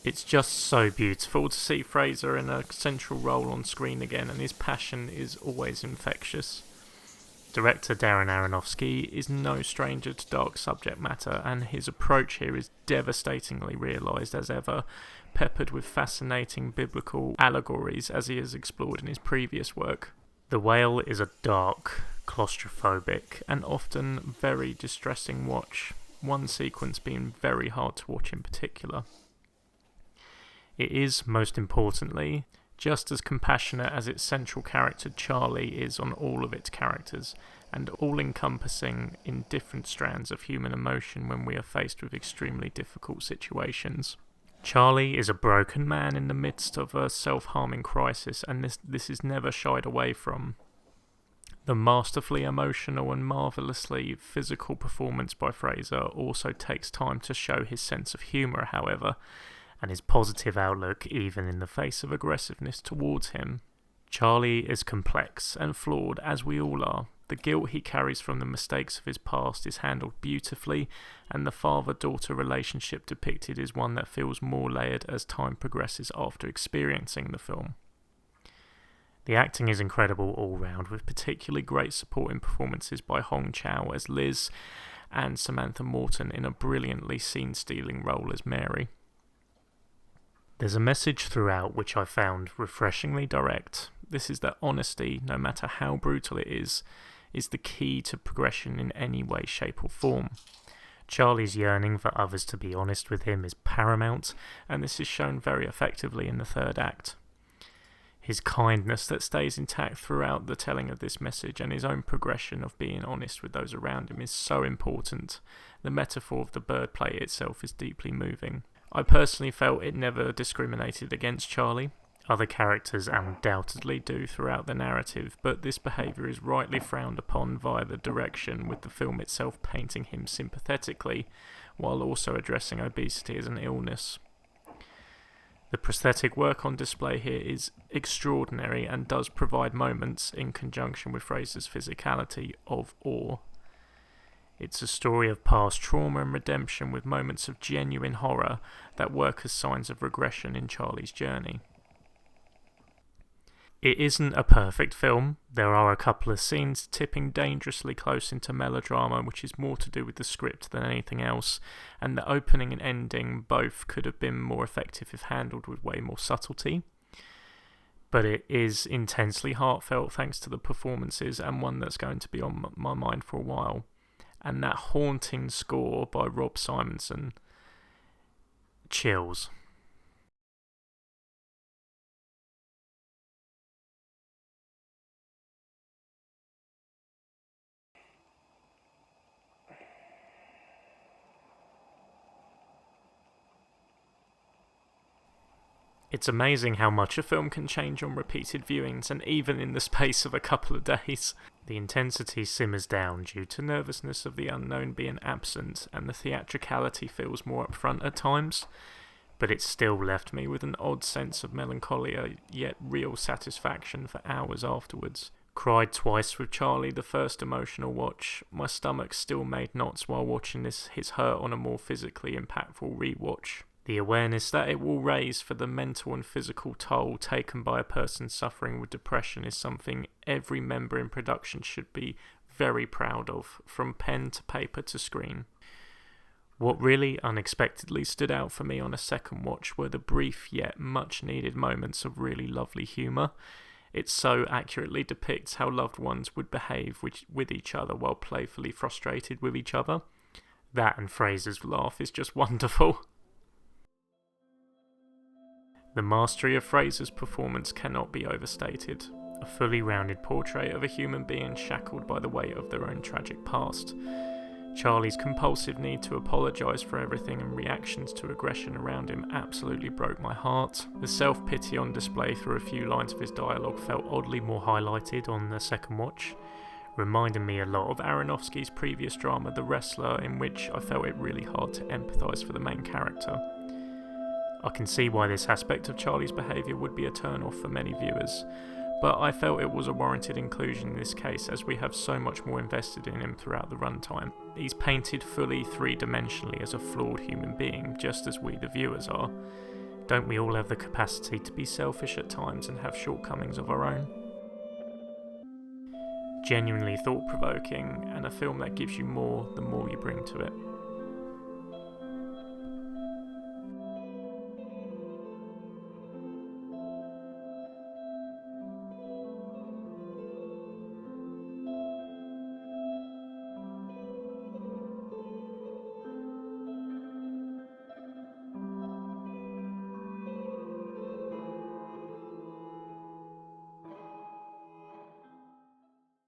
It's just so beautiful to see Fraser in a central role on screen again, and his passion is always infectious. Director Darren Aronofsky is no stranger to dark subject matter, and his approach here is devastatingly realised as ever, peppered with fascinating biblical allegories as he has explored in his previous work. The Whale is a dark, claustrophobic, and often very distressing watch, one sequence being very hard to watch in particular. It is, most importantly, just as compassionate as its central character Charlie is on all of its characters, and all-encompassing in different strands of human emotion when we are faced with extremely difficult situations. Charlie is a broken man in the midst of a self-harming crisis, and this is never shied away from. The masterfully emotional and marvellously physical performance by Fraser also takes time to show his sense of humour, however, and his positive outlook even in the face of aggressiveness towards him. Charlie is complex and flawed, as we all are. The guilt he carries from the mistakes of his past is handled beautifully, and the father-daughter relationship depicted is one that feels more layered as time progresses after experiencing the film. The acting is incredible all round, with particularly great supporting performances by Hong Chow as Liz and Samantha Morton in a brilliantly scene-stealing role as Mary. There's a message throughout which I found refreshingly direct. This is that honesty, no matter how brutal it is the key to progression in any way, shape or form. Charlie's yearning for others to be honest with him is paramount, and this is shown very effectively in the third act. His kindness that stays intact throughout the telling of this message and his own progression of being honest with those around him is so important. The metaphor of the bird play itself is deeply moving. I personally felt it never discriminated against Charlie. Other characters undoubtedly do throughout the narrative, but this behaviour is rightly frowned upon via the direction, with the film itself painting him sympathetically, while also addressing obesity as an illness. The prosthetic work on display here is extraordinary and does provide moments, in conjunction with Fraser's physicality, of awe. It's a story of past trauma and redemption with moments of genuine horror that work as signs of regression in Charlie's journey. It isn't a perfect film. There are a couple of scenes tipping dangerously close into melodrama, which is more to do with the script than anything else, and the opening and ending both could have been more effective if handled with way more subtlety. But it is intensely heartfelt thanks to the performances, and one that's going to be on my mind for a while. And that haunting score by Rob Simonson. Chills. It's amazing how much a film can change on repeated viewings, and even in the space of a couple of days. The intensity simmers down due to nervousness of the unknown being absent, and the theatricality feels more upfront at times, but it still left me with an odd sense of melancholia, yet real satisfaction for hours afterwards. Cried twice with Charlie the first emotional watch. My stomach still made knots while watching his hurt on a more physically impactful rewatch. The awareness that it will raise for the mental and physical toll taken by a person suffering with depression is something every member in production should be very proud of, from pen to paper to screen. What really unexpectedly stood out for me on a second watch were the brief yet much needed moments of really lovely humour. It so accurately depicts how loved ones would behave with each other while playfully frustrated with each other. That and Fraser's laugh is just wonderful. The mastery of Fraser's performance cannot be overstated. A fully rounded portrait of a human being shackled by the weight of their own tragic past. Charlie's compulsive need to apologise for everything and reactions to aggression around him absolutely broke my heart. The self-pity on display through a few lines of his dialogue felt oddly more highlighted on the second watch, reminding me a lot of Aronofsky's previous drama The Wrestler, in which I felt it really hard to empathise for the main character. I can see why this aspect of Charlie's behaviour would be a turn-off for many viewers, but I felt it was a warranted inclusion in this case, as we have so much more invested in him throughout the runtime. He's painted fully three-dimensionally as a flawed human being, just as we the viewers are. Don't we all have the capacity to be selfish at times and have shortcomings of our own? Genuinely thought-provoking, and a film that gives you more the more you bring to it.